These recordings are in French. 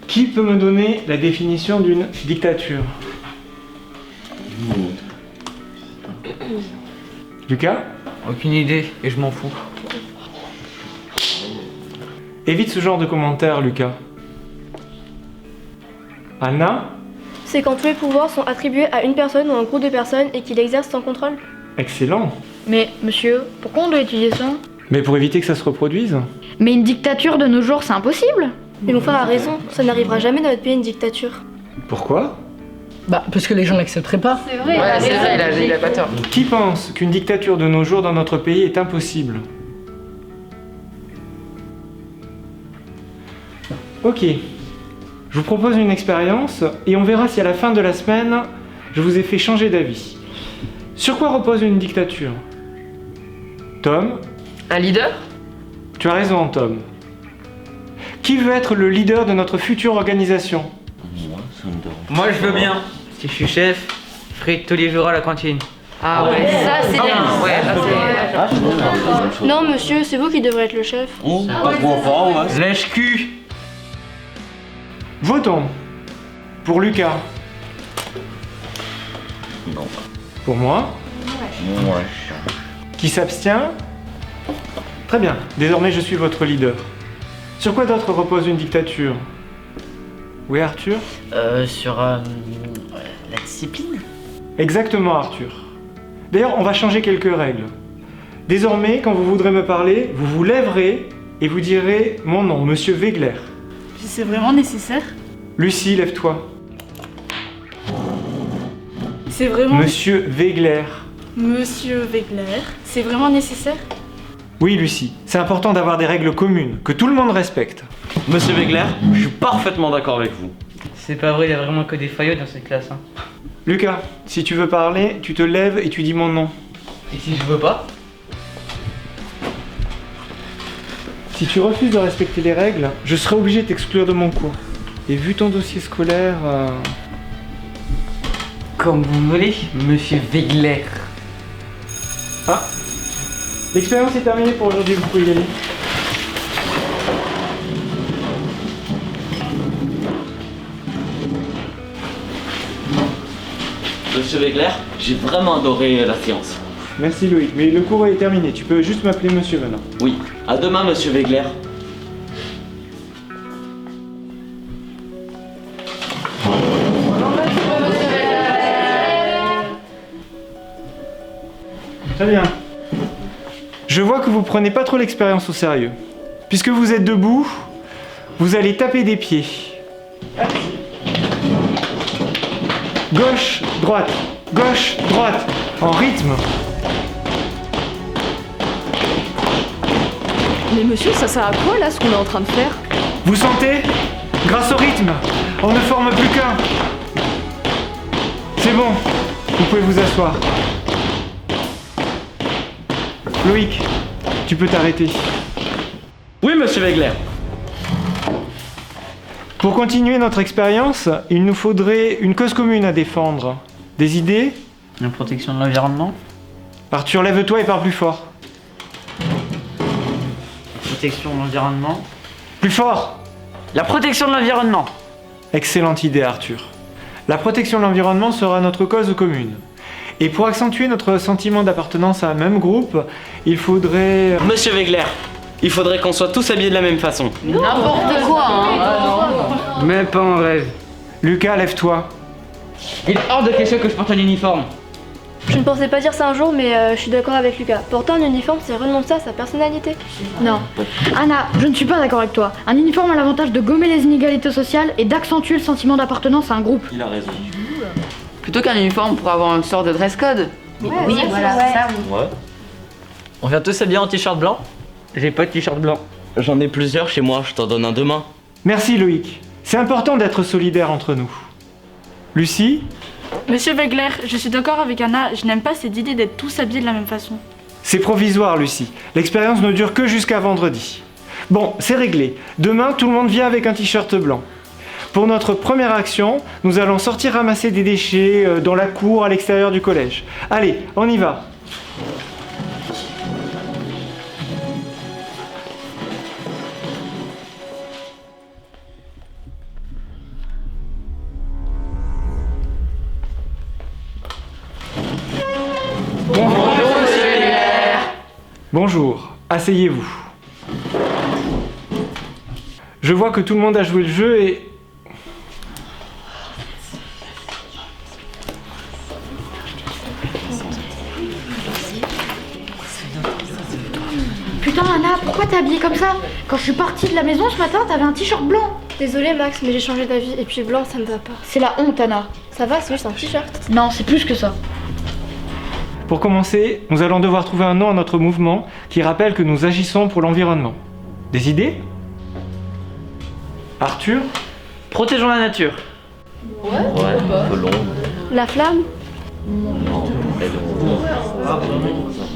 Qui peut me donner la définition d'une dictature? Lucas? Aucune idée, et je m'en fous. Évite ce genre de commentaires, Lucas. Anna? C'est quand tous les pouvoirs sont attribués à une personne ou un groupe de personnes et qu'il exerce sans contrôle. Excellent. Mais monsieur, pourquoi on doit étudier ça? Mais pour éviter que ça se reproduise. Mais une dictature de nos jours, c'est impossible. Mais mon frère a raison, ça n'arrivera jamais dans notre pays une dictature. Pourquoi? Bah, parce que les gens l'accepteraient pas. C'est vrai, Ouais, c'est vrai, il a pas tort. Qui pense qu'une dictature de nos jours dans notre pays est impossible? Ok. Je vous propose une expérience et on verra si à la fin de la semaine, je vous ai fait changer d'avis. Sur quoi repose une dictature? Tom? Un leader? Tu as raison, Tom. Qui veut être le leader de notre future organisation? Moi je veux bien. Si je suis chef, je ferai tous les jours à la cantine. Ah ouais, Ça, c'est bien. Ouais, ça c'est... Non monsieur, c'est vous qui devrez être le chef. Lèche-cul. Votons. Pour Lucas. Non. Pour moi. Ouais. Qui s'abstient? Très bien. Désormais, je suis votre leader. Sur quoi d'autre repose une dictature? Oui, Arthur? Sur la discipline. Exactement, Arthur. D'ailleurs, on va changer quelques règles. Désormais, quand vous voudrez me parler, vous vous lèverez et vous direz mon nom, Monsieur Wegler. C'est vraiment nécessaire? Lucie, lève-toi. C'est vraiment... Monsieur Wegler. Monsieur Wegler, c'est vraiment nécessaire? Oui, Lucie, c'est important d'avoir des règles communes, que tout le monde respecte. Monsieur Wegler, je suis parfaitement d'accord avec vous. C'est pas vrai, il y a vraiment que des faillots dans cette classe. Hein. Lucas, si tu veux parler, tu te lèves et tu dis mon nom. Et si je veux pas? Si tu refuses de respecter les règles, je serai obligé de t'exclure de mon cours. Et vu ton dossier scolaire... Comme vous voulez, Monsieur Wegler. Ah, l'expérience est terminée pour aujourd'hui, vous pouvez y aller. Monsieur Wegler, j'ai vraiment adoré la séance. Merci Loïc, mais le cours est terminé, tu peux juste m'appeler monsieur maintenant. Oui, à demain Monsieur Wegler. Très bien. Je vois que vous prenez pas trop l'expérience au sérieux. Puisque vous êtes debout, vous allez taper des pieds. Gauche, droite, en rythme. Mais monsieur, ça sert à quoi là ce qu'on est en train de faire? Vous sentez? Grâce au rythme, on ne forme plus qu'un. C'est bon, vous pouvez vous asseoir. Loïc, tu peux t'arrêter. Oui, Monsieur Wegler. Pour continuer notre expérience, il nous faudrait une cause commune à défendre. Des idées? La protection de l'environnement. Arthur, lève-toi et parle plus fort. Protection de l'environnement. Plus fort! La protection de l'environnement. Excellente idée, Arthur. La protection de l'environnement sera notre cause commune. Et pour accentuer notre sentiment d'appartenance à un même groupe, il faudrait... Monsieur Wegler, il faudrait qu'on soit tous habillés de la même façon. N'importe quoi, hein. Même pas en rêve. Lucas, lève-toi. Il est hors de question que je porte un uniforme. Je ne pensais pas dire ça un jour, mais je suis d'accord avec Lucas. Porter un uniforme, c'est renoncer à sa personnalité. Non. Anna, je ne suis pas d'accord avec toi. Un uniforme a l'avantage de gommer les inégalités sociales et d'accentuer le sentiment d'appartenance à un groupe. Il a raison. Plutôt qu'un uniforme pour avoir une sorte de dress code. Oui, voilà, ça oui. Ouais. On vient tous habillés en t-shirt blanc. J'ai pas de t-shirt blanc. J'en ai plusieurs chez moi, je t'en donne un demain. Merci Loïc. C'est important d'être solidaires entre nous. Lucie? Monsieur Wegler, je suis d'accord avec Anna, je n'aime pas cette idée d'être tous habillés de la même façon. C'est provisoire, Lucie. L'expérience ne dure que jusqu'à vendredi. Bon, c'est réglé. Demain, tout le monde vient avec un t-shirt blanc. Pour notre première action, nous allons sortir ramasser des déchets dans la cour à l'extérieur du collège. Allez, on y va. Bonjour, asseyez-vous. Je vois que tout le monde a joué le jeu et... Putain, Anna, pourquoi t'es habillée comme ça? Quand je suis partie de la maison ce matin, t'avais un t-shirt blanc. Désolée Max, mais j'ai changé d'avis et puis blanc ça me va pas. C'est la honte, Anna. Ça va, c'est juste un t-shirt. Non, c'est plus que ça. Pour commencer, nous allons devoir trouver un nom à notre mouvement qui rappelle que nous agissons pour l'environnement. Des idées? Arthur? Protégeons la nature. La flamme?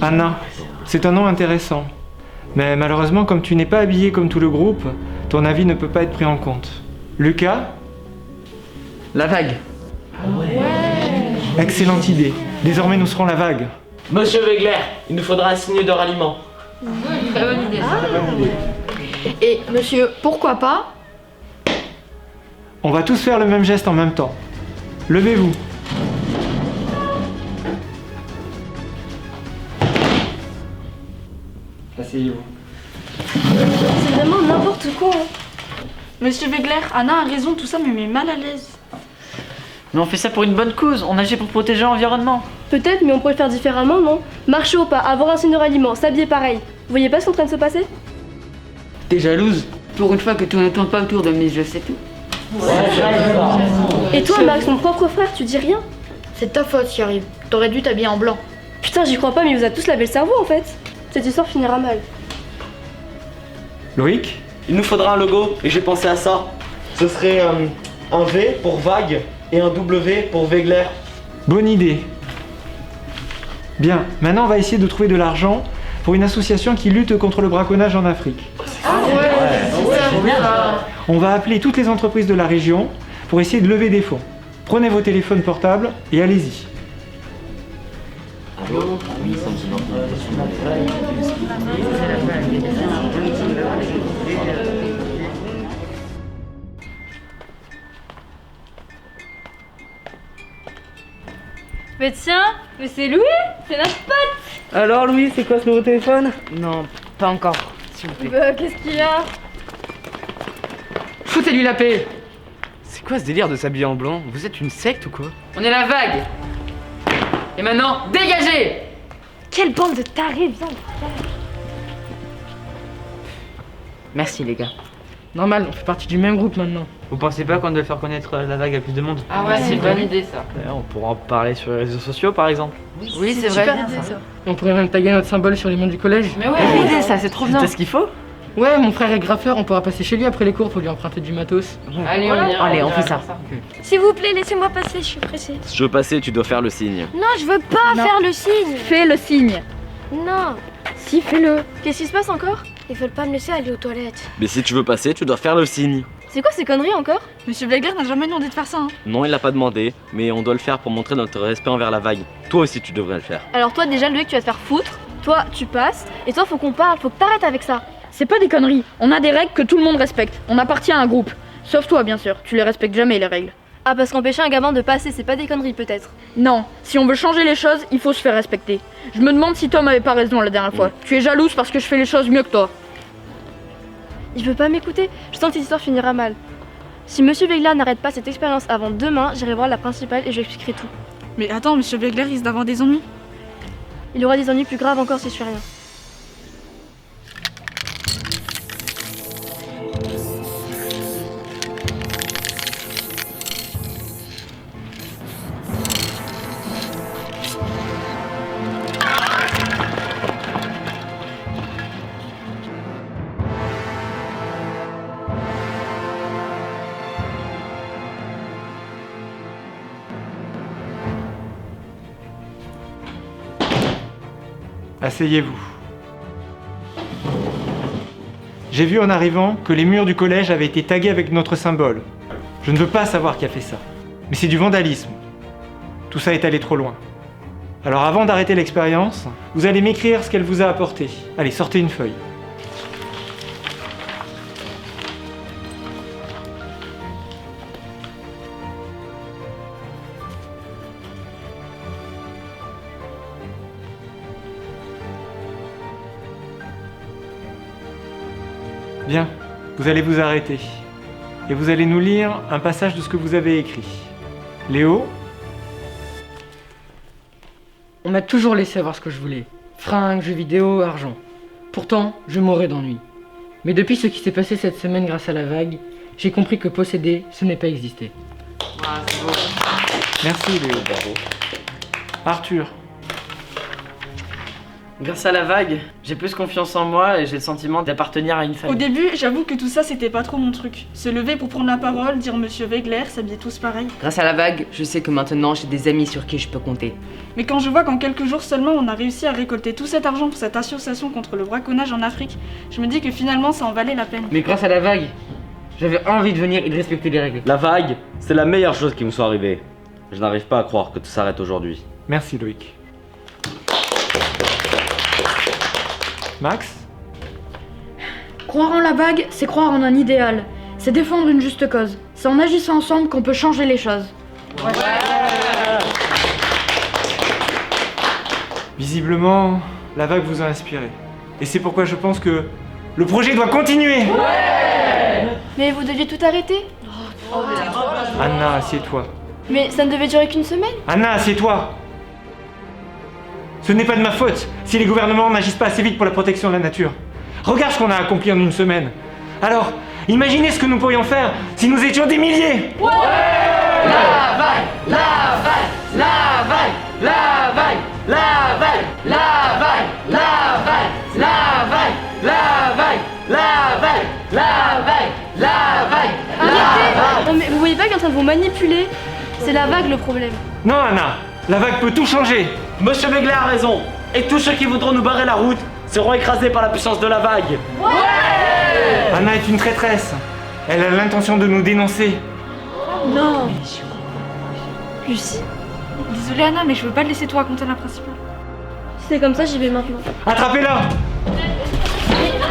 Anna, c'est un nom intéressant. Mais malheureusement, comme tu n'es pas habillé comme tout le groupe, ton avis ne peut pas être pris en compte. Lucas? La vague. Excellente idée. Désormais, nous serons la vague. Monsieur Wegler, il nous faudra un signe de ralliement. Et monsieur, pourquoi pas? On va tous faire le même geste en même temps. Levez-vous. Asseyez-vous. C'est vraiment n'importe quoi. Monsieur Wegler, Anna a raison, tout ça me met mal à l'aise. Mais on fait ça pour une bonne cause, on agit pour protéger l'environnement. Peut-être, mais on pourrait le faire différemment, non? Marcher au pas, avoir un signe de ralliement, s'habiller pareil. Vous voyez pas ce qui est en train de se passer? T'es jalouse? Pour une fois que tout ne tourne pas autour de mes jeux, c'est tout. Et toi Max, mon propre frère, tu dis rien? C'est ta faute qui arrive. T'aurais dû t'habiller en blanc. Putain, j'y crois pas, mais vous avez tous lavé le cerveau en fait. Cette histoire finira mal. Loïc? Il nous faudra un logo et j'ai pensé à ça. Ce serait un V pour vague et un W pour Wegler. Bonne idée. Bien, maintenant on va essayer de trouver de l'argent pour une association qui lutte contre le braconnage en Afrique. On va appeler toutes les entreprises de la région pour essayer de lever des fonds. Prenez vos téléphones portables et allez-y. Mais tiens, mais c'est Louis, c'est notre pote. Alors Louis, c'est quoi ce nouveau téléphone? Non, pas encore, s'il vous plaît. Bah, qu'est-ce qu'il y a? Foutez-lui la paix. C'est quoi ce délire de s'habiller en blanc? Vous êtes une secte ou quoi? On est la vague. Et maintenant, dégagez. Quelle bande de tarés, viens. Merci les gars. Normal, on fait partie du même groupe maintenant. Vous pensez pas qu'on doit faire connaître la vague à plus de monde? Ah ouais, c'est une bonne idée ça. D'ailleurs, on pourra en parler sur les réseaux sociaux par exemple. Oui, c'est vrai. On pourrait même taguer notre symbole sur les murs du collège. Mais ouais, bonne idée ça, c'est trop bien. C'est ce qu'il faut? Ouais, mon frère est graffeur, on pourra passer chez lui après les cours pour lui emprunter du matos. Allez, on fait ça. S'il vous plaît, laissez-moi passer, je suis pressée. Si je veux passer, tu dois faire le signe. Non, je veux pas faire le signe. Fais le signe. Non. Si, fais-le. Qu'est-ce qui se passe encore? Ils veulent pas me laisser aller aux toilettes. Mais si tu veux passer, tu dois faire le signe. C'est quoi ces conneries encore? Monsieur Wegler n'a jamais demandé de faire ça. Hein. Non, il l'a pas demandé, mais on doit le faire pour montrer notre respect envers la vague. Toi aussi, tu devrais le faire. Alors toi déjà, Loïc, tu vas te faire foutre. Toi, tu passes. Et toi, faut qu'on parle, faut que t'arrêtes avec ça. C'est pas des conneries. On a des règles que tout le monde respecte. On appartient à un groupe. Sauf toi, bien sûr. Tu les respectes jamais, les règles. Ah, parce qu'empêcher un gamin de passer, c'est pas des conneries peut-être. Non, si on veut changer les choses, il faut se faire respecter. Je me demande si Tom avait pas raison la dernière fois. Tu es jalouse parce que je fais les choses mieux que toi. Il veut pas m'écouter. Je sens que cette histoire finira mal. Si Monsieur Wegler n'arrête pas cette expérience avant demain, j'irai voir la principale et je lui expliquerai tout. Mais attends, Monsieur Wegler risque d'avoir des ennuis. Il aura des ennuis plus graves encore si je fais rien. Asseyez-vous. J'ai vu en arrivant que les murs du collège avaient été tagués avec notre symbole. Je ne veux pas savoir qui a fait ça. Mais c'est du vandalisme. Tout ça est allé trop loin. Alors avant d'arrêter l'expérience, vous allez m'écrire ce qu'elle vous a apporté. Allez, sortez une feuille. Bien, vous allez vous arrêter. Et vous allez nous lire un passage de ce que vous avez écrit. Léo? On m'a toujours laissé avoir ce que je voulais. Fringues, jeux vidéo, argent. Pourtant, je mourrais d'ennui. Mais depuis ce qui s'est passé cette semaine grâce à la vague, j'ai compris que posséder, ce n'est pas exister. Merci Léo, bravo. Arthur? Grâce à la vague, j'ai plus confiance en moi et j'ai le sentiment d'appartenir à une famille. Au début, j'avoue que tout ça c'était pas trop mon truc. Se lever pour prendre la parole, dire Monsieur Wegler, s'habiller tous pareil. Grâce à la vague, je sais que maintenant j'ai des amis sur qui je peux compter. Mais quand je vois qu'en quelques jours seulement on a réussi à récolter tout cet argent pour cette association contre le braconnage en Afrique, je me dis que finalement ça en valait la peine. Mais grâce à la vague, j'avais envie de venir et de respecter les règles. La vague, c'est la meilleure chose qui me soit arrivée. Je n'arrive pas à croire que tout s'arrête aujourd'hui. Merci Loïc. Max? Croire en la vague, c'est croire en un idéal. C'est défendre une juste cause. C'est en agissant ensemble qu'on peut changer les choses. Visiblement, la vague vous a inspiré. Et c'est pourquoi je pense que le projet doit continuer. Mais vous deviez tout arrêter. Anna, assieds-toi. Mais ça ne devait durer qu'une semaine. Anna, assieds-toi. Ce n'est pas de ma faute si les gouvernements n'agissent pas assez vite pour la protection de la nature. Regarde ce qu'on a accompli en une semaine. Alors, imaginez ce que nous pourrions faire si nous étions des milliers. La vague, la vague, la vague, la vague, la vague, la vague, la vague, la vague, la vague, la vague, la vague, la vague. Arrêtez. Non mais vous voyez pas qu'il est en train de vous manipuler. C'est la vague le problème. Non Anna, la vague peut tout changer. Monsieur Wegler a raison. Et tous ceux qui voudront nous barrer la route seront écrasés par la puissance de la vague. Anna est une traîtresse. Elle a l'intention de nous dénoncer. Non. Lucie? Désolée Anna, mais je veux pas te laisser tout raconter à la principale. Si c'est comme ça, j'y vais maintenant. Attrapez-la.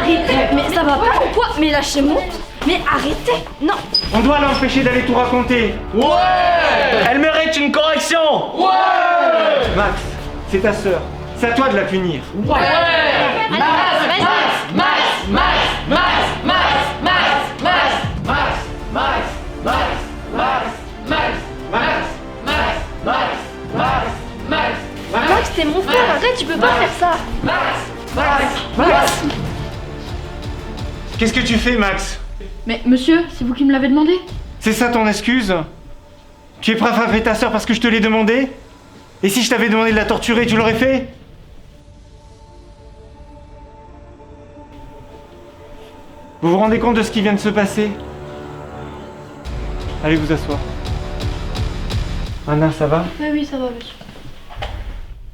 Arrêtez. Mais ça va pas ou quoi? Mais lâchez-moi. Mais arrêtez. Non. On doit l'empêcher d'aller tout raconter. Elle mérite une correction. Max, c'est ta sœur. C'est à toi de la punir. Max, t'es mon frère, arrête, tu peux pas faire ça. Max. Qu'est-ce que tu fais, Max? Mais monsieur, c'est vous qui me l'avez demandé? C'est ça ton excuse? Tu es prêt à frapper ta sœur parce que je te l'ai demandé? Et si je t'avais demandé de la torturer, tu l'aurais fait? Vous vous rendez compte de ce qui vient de se passer? Allez vous asseoir. Anna, ça va? Oui, ça va, monsieur.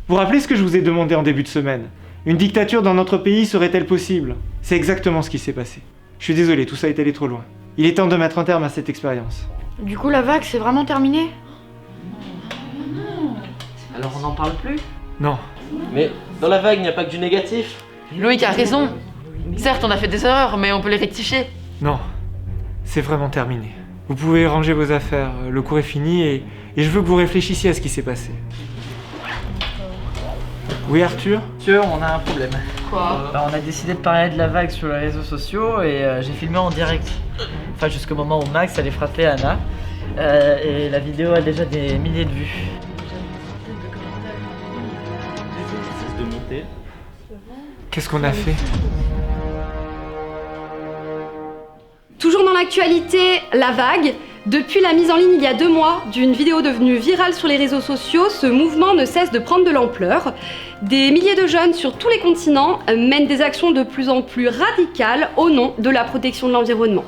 Vous vous rappelez ce que je vous ai demandé en début de semaine? Une dictature dans notre pays serait-elle possible? C'est exactement ce qui s'est passé. Je suis désolé, tout ça est allé trop loin. Il est temps de mettre un terme à cette expérience. Du coup, la vague, c'est vraiment terminé? Alors on n'en parle plus? Non. Mais dans la vague, il n'y a pas que du négatif. Loïc a raison. Certes, on a fait des erreurs, mais on peut les rectifier. Non. C'est vraiment terminé. Vous pouvez ranger vos affaires. Le cours est fini et je veux que vous réfléchissiez à ce qui s'est passé. Oui, Arthur? Monsieur, on a un problème. Quoi? On a décidé de parler de la vague sur les réseaux sociaux et j'ai filmé en direct. Enfin, jusqu'au moment où Max allait frapper Anna. Et la vidéo a déjà des milliers de vues. Qu'est-ce qu'on a fait? Toujours dans l'actualité, la vague. Depuis la mise en ligne il y a 2 mois d'une vidéo devenue virale sur les réseaux sociaux, ce mouvement ne cesse de prendre de l'ampleur. Des milliers de jeunes sur tous les continents mènent des actions de plus en plus radicales au nom de la protection de l'environnement.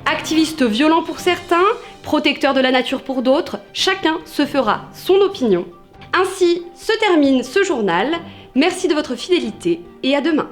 Activistes violents pour certains, protecteurs de la nature pour d'autres, chacun se fera son opinion. Ainsi se termine ce journal. Merci de votre fidélité et à demain.